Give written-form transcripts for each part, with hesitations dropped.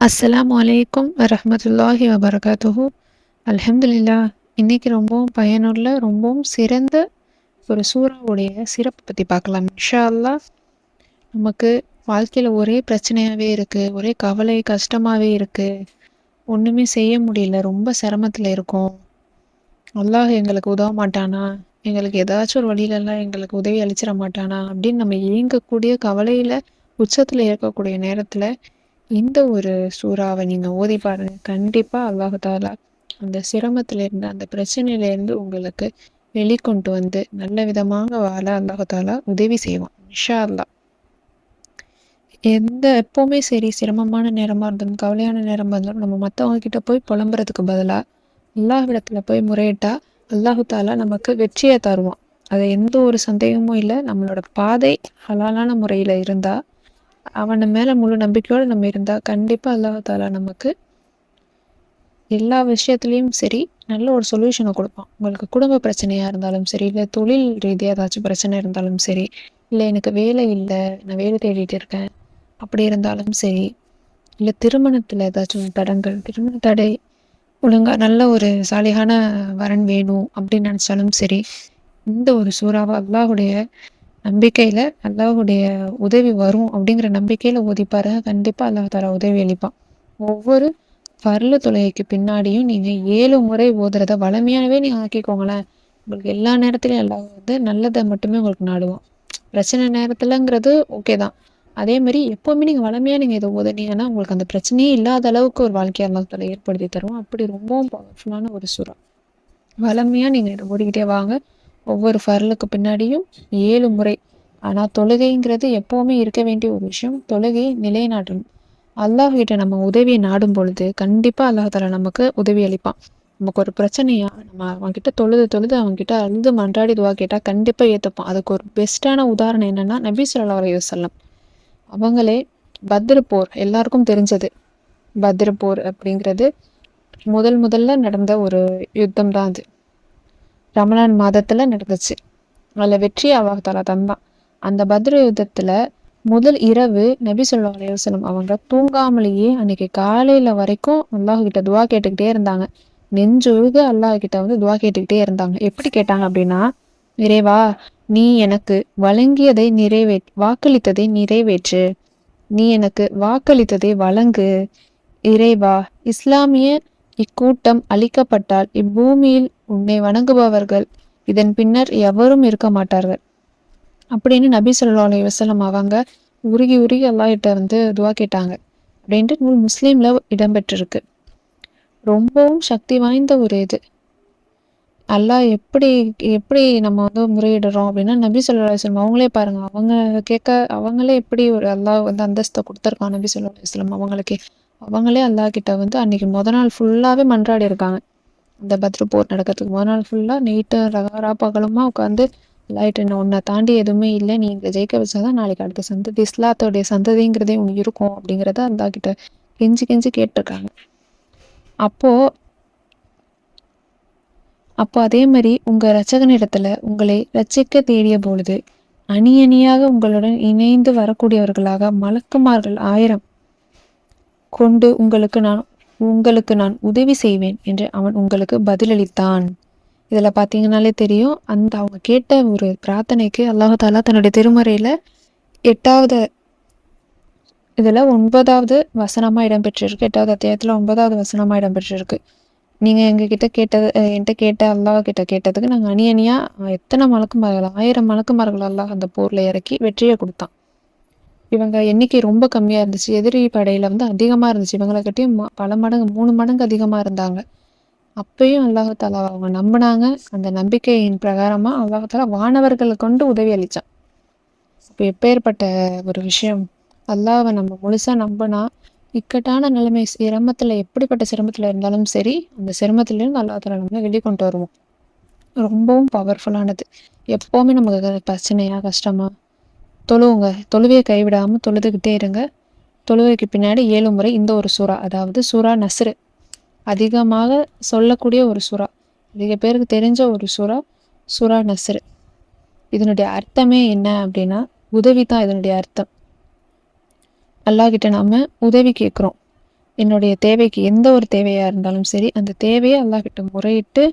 அஸ்ஸலாமு அலைக்கும் வரஹ்மத்துல்லாஹி வபரகாத்துஹு. அல்ஹம்துலில்லாஹ். இன்னைக்கு ரொம்பவும் பயனுள்ள, ரொம்பவும் சிறந்த ஒரு சூறாவுடைய சிறப்பு பத்தி பார்க்கலாம். இன்ஷா அல்லாஹ். நமக்கு வாழ்க்கையில ஒரே பிரச்சனையாவே இருக்கு. ஒரே கவலை, கஷ்டமாவே இருக்கு. ஒண்ணுமே செய்ய முடியல. ரொம்ப சிரமத்துல இருக்கோம். அல்லாஹ் எங்களுக்கு உதவ மாட்டானா? எங்களுக்கு ஏதாச்சும் ஒரு வழியிலலாம் எங்களுக்கு உதவி அளிச்சிட மாட்டானா? அப்படின்னு நம்ம ஏங்கக்கூடிய கவலையில உச்சத்துல இருக்கக்கூடிய நேரத்துல இந்த ஒரு சூறாவை நீங்க ஓதி பாருங்க. கண்டிப்பா அல்லாஹு தாலா அந்த சிரமத்திலிருந்து, அந்த பிரச்சனையிலிருந்து உங்களுக்கு வெளிக்கொண்டு வந்து நல்ல விதமாக வாழ அல்லாஹு தாலா உதவி செய்வான். இன்ஷா அல்லாஹ். எப்பவுமே சரி, சிரமமான நேரமா இருந்தாலும், கவலையான நேரமா இருந்தாலும், நம்ம மத்தவங்க கிட்ட போய் புலம்புறதுக்கு பதிலா அல்லாஹ்விடத்துல போய் முறையிட்டா அல்லாஹு தாலா நமக்கு வெற்றியை தருவான். அது எந்த ஒரு சந்தேகமும் இல்லை. நம்மளோட பாதை ஹலாலான முறையில இருந்தா, அவன மேல முழு நம்பிக்கையோட நம்ம இருந்தா கண்டிப்பா அல்லாஹ் தாலா நமக்கு எல்லா விஷயத்துலயும் சரி நல்ல ஒரு சொல்யூஷனை கொடுப்பான். உங்களுக்கு குடும்ப பிரச்சனையா இருந்தாலும் சரி, இல்லை தொழில் ரீதியாக ஏதாச்சும் பிரச்சனை இருந்தாலும் சரி, இல்லை எனக்கு வேலை இல்லை, நான் வேலை தேடிட்டு இருக்கேன் அப்படி இருந்தாலும் சரி, இல்லை திருமணத்துல ஏதாச்சும் தடங்கள், திருமண தடை, ஒழுங்கா நல்ல ஒரு சாலிகான வரன் வேணும் அப்படின்னு நினைச்சாலும் சரி, இந்த ஒரு சூறாவை அல்லாஹுடைய நம்பிக்கையில, அல்லாஹுடைய உதவி வரும் அப்படிங்கிற நம்பிக்கையில ஓதி பாருங்க. கண்டிப்பா அல்லாஹ் தாலா உதவி அளிப்பான். ஒவ்வொரு ஃபர்லு தொழுகைக்கு பின்னாடியும் நீங்க 7 முறை ஓதுறத வளமையாவே நீங்க ஆக்கிக்கோங்களேன். உங்களுக்கு எல்லா நேரத்திலயும் அல்லாஹ் வந்து நல்லதை மட்டுமே உங்களுக்கு நாடுவான். பிரச்சனை நேரத்துலங்கிறது ஓகே தான். அதே மாதிரி எப்பவுமே நீங்க வளமையா நீங்க இதை ஓதுனீங்கன்னா உங்களுக்கு அந்த பிரச்சனையே இல்லாத அளவுக்கு ஒரு வாழ்க்கையை அல்லாஹ் தாலா ஏற்படுத்தி தருவான். அப்படி ரொம்பவும் பவர்ஃபுல்லான ஒரு சூறா. வளமையா நீங்க இதை ஓடிக்கிட்டே வாங்க. ஒவ்வொரு ஃபர்லுக்கு பின்னாடியும் 7 முறை. ஆனா தொழுகைங்கிறது எப்பவுமே இருக்க வேண்டிய ஒரு விஷயம். தொழுகையை நிலைநாட்டணும். அல்லாஹ் கிட்ட நம்ம உதவியை நாடும் பொழுது கண்டிப்பா அல்லாஹ் தாலா நமக்கு உதவி அளிப்பான். நமக்கு ஒரு பிரச்சனையா நம்ம அவன்கிட்ட தொழுது தொழுது அவன்கிட்ட அழுது மன்றாடி துவா கேட்டா கண்டிப்பா ஏத்துப்பான். அதுக்கு ஒரு பெஸ்ட்டான உதாரணம் என்னன்னா நபி ஸல்லல்லாஹு அலைஹி வஸல்லம் அவங்களே பத்ர் போர் எல்லாருக்கும் தெரிஞ்சது. பத்ர் போர் அப்படிங்கிறது முதல்ல நடந்த ஒரு யுத்தம் தான் அது. ரமலான் மாதத்துல நடந்துச்சு. அதுல வெற்றி அல்லாஹ் தாலா தந்தான். அந்த பத்ர் யுத்தத்துல முதல் இரவு நபி ஸல்லல்லாஹு அலைஹி வஸல்லம் அவங்க தூங்காமலேயே அன்னைக்கு காலையில வரைக்கும் அல்லாஹ் கிட்ட துவா கேட்டுக்கிட்டே இருந்தாங்க. நெஞ்சொழுக அல்லாஹ் கிட்ட வந்து துவா கேட்டுக்கிட்டே இருந்தாங்க. எப்படி கேட்டாங்க அப்படின்னா, இறைவா, நீ எனக்கு வாக்களித்ததை நிறைவேற்று. நீ எனக்கு வாக்களித்ததை வழங்கு. இறைவா, இஸ்லாமிய இக்கூட்டம் அழிக்கப்பட்டால் இப்பூமியில் உன்னை வணங்குபவர்கள் இதன் பின்னர் எவரும் இருக்க மாட்டார்கள் அப்படின்னு நபி ஸல்லல்லாஹு அலைஹி வஸல்லம் அவங்க உருகி உருகி அல்லாஹ்கிட்ட வந்து துவா கேட்டாங்க அப்படின்ட்டு நூல் முஸ்லீம்ல இடம்பெற்றிருக்கு. ரொம்பவும் சக்தி வாய்ந்த ஒரு இது. அல்லாஹ் எப்படி எப்படி நம்ம வந்து முறையிடுறோம் அப்படின்னா நபி ஸல்லல்லாஹு அலைஹி வஸல்லம் அவங்களே பாருங்க. அவங்களே எப்படி ஒரு அல்லாஹ் வந்து அந்தஸ்தை கொடுத்துருக்கான் நபி ஸல்லல்லாஹு அலைஹி வஸல்லம் அவங்களுக்கே. அவங்களே அல்லாஹ் கிட்ட வந்து அன்னைக்கு நாள் ஃபுல்லாவே மன்றாடி இருக்காங்க. இந்த பத்ர் போர் நடக்கிறதுக்கு நாள் ஃபுல்லா நைட்டு பகலுமா உட்காந்து லைட் என்ன உன்னை தாண்டி எதுவுமே இல்லை, நீ இங்க ஜெயிக்க வச்சாதான் நாளைக்கு அடுத்த சந்ததி இஸ்லாத்தோடைய சந்ததிங்கிறதே உனக்கு இருக்கும் அப்படிங்கிறத அல்லாஹ் கிட்ட கெஞ்சி கெஞ்சி கேட்டிருக்காங்க. அப்போ அப்போ அதே மாதிரி உங்க இரட்சகனிடத்துல உங்களை இரட்சிக்க தேடிய பொழுது அணி அணியாக உங்களுடன் இணைந்து வரக்கூடியவர்களாக மலக்குமார்கள் 1000 கொண்டு உங்களுக்கு நான் உதவி செய்வேன் என்று அவன் உங்களுக்கு பதிலளித்தான். இதுல பாத்தீங்கன்னாலே தெரியும், அந்த அவங்க கேட்ட ஒரு பிரார்த்தனைக்கு அல்லாஹ் தாலா தன்னுடைய திருமறையில 8வது இதுல 9வது வசனமா இடம்பெற்றிருக்கு. 8வது அத்தியாயத்துல 9வது வசனமா இடம்பெற்றிருக்கு. நீங்க என்கிட்ட கேட்ட அல்லாஹ் கிட்ட கேட்டதுக்கு நாங்க அணி அணியா எத்தனை மலக்குமார்கள், 1000 மலக்குமார்கள் அல்லாஹ் அந்த போர்ல இறக்கி வெற்றியை கொடுத்தான். இவங்க எண்ணிக்கை ரொம்ப கம்மியா இருந்துச்சு. எதிரி படையில வந்து அதிகமா இருந்துச்சு. இவங்களை கட்டியும் பல மடங்கு 3 மடங்கு அதிகமா இருந்தாங்க. அப்பயும் அல்லாஹ் தாலா அவங்க நம்பினாங்க. அந்த நம்பிக்கையின் பிரகாரமா அல்லாஹ் தாலா வானவர்களை கொண்டு உதவி அளிச்சான். இப்போ எப்பேற்பட்ட ஒரு விஷயம். அல்லாஹ்வை நம்ம முழுசா நம்பினா இக்கட்டான நிலைமை எப்படிப்பட்ட சிரமத்துல இருந்தாலும் சரி, அந்த சிரமத்திலிருந்து அல்லாஹ் தாலா நம்ம வெளிக்கொண்டு வருவோம். ரொம்பவும் பவர்ஃபுல்லானது. எப்பவுமே நமக்கு பிரச்சனையா கஷ்டமா தொழுவுங்க. தொழுவையை கைவிடாம தொழுதுகிட்டே இருங்க. தொழுவைக்கு பின்னாடி 7 முறை இந்த ஒரு சூறா, அதாவது சூறா நஸ்ரு, அதிகமாக சொல்லக்கூடிய ஒரு சூறா, அதிக பேருக்கு தெரிஞ்ச ஒரு சூறா, சூறா நஸ்ரு. இதனுடைய அர்த்தமே என்ன அப்படின்னா உதவி தான் இதனுடைய அர்த்தம். அல்லாஹ் கிட்ட நாம உதவி கேட்குறோம். என்னுடைய தேவைக்கு எந்த ஒரு தேவையாக இருந்தாலும் சரி, அந்த தேவையை அல்லாஹ்கிட்ட முறையிட்டு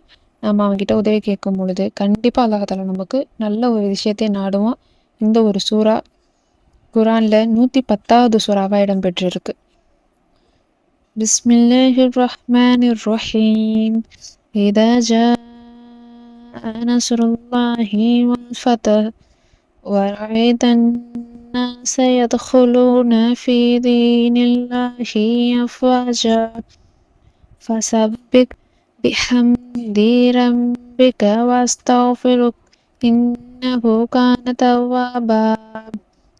நம்ம அவன்கிட்ட உதவி கேட்கும் பொழுது கண்டிப்பாக அல்லாஹ் நமக்கு நல்ல ஒரு விஷயத்தை நாடுவான். இந்த ஒரு சூறா குரானில் 110வது சூறாவாக இடம்பெற்றிருக்கு. பிஸ்மில்லாஹிர் ரஹ்மானிர் ரஹீம். இதா ஜாஅ நஸ்ருல்லாஹி வல் ஃபத்ஹ் وَرَأَيْتَ النَّاسَ يَدْخُلُونَ فِي دِينِ اللَّهِ أَفْوَاجًا فَسَبِّحْ بِحَمْدِ رَبِّكَ وَاسْتَغْفِرْهُ إِنَّهُ كَانَ تَوَّابًا.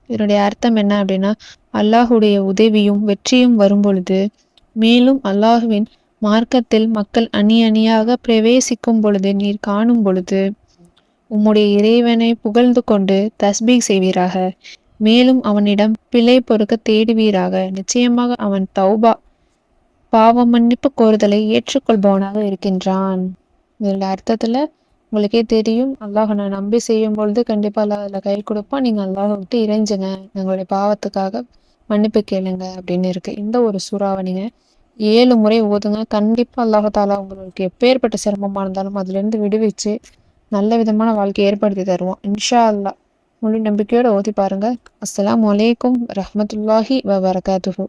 இதனுடைய அர்த்தம் என்ன அப்படின்னா, அல்லாஹுடைய உதவியும் வெற்றியும் வரும்பொழுது, மேலும் அல்லாஹுவின் மார்க்கத்தில் மக்கள் அணி அணியாக பிரவேசிக்கும் பொழுது நீர் காணும் பொழுது உம்முடைய இறைவனை புகழ்ந்து கொண்டு தஸ்பீக் செய்வீராக. மேலும் அவனிடம் பிழை பொறுக்க தேடுவீராக. நிச்சயமாக அவன் தௌபா பாவ மன்னிப்பு கோருதலை ஏற்றுக்கொள்பவனாக இருக்கின்றான். இதோட அர்த்தத்துல உங்களுக்கே தெரியும், அல்லாஹனை நம்பி செய்யும் பொழுது கண்டிப்பா அல்லாஹ் அதில் கை கொடுப்பான். நீங்க அல்லாஹை விட்டு இறைஞ்சுங்க, எங்களுடைய பாவத்துக்காக மன்னிப்பு கேளுங்க அப்படின்னு இருக்கு. இந்த ஒரு சூறாவை நீங்க 7 முறை ஓதுங்க. கண்டிப்பா அல்லாஹ் தாலா உங்களுக்கு எப்பேற்பட்ட சிரமமா இருந்தாலும் அதுல இருந்து விடுவிச்சு நல்ல விதமான வாழ்க்கையை ஏற்படுத்தி தருவோம் இன்ஷா அல்லாஹ். முழு நம்பிக்கையோட ஓதி பாருங்க. அஸ்ஸலாமு அலைக்கும் ரஹ்மத்துல்லாஹி வபரகாத்துஹு.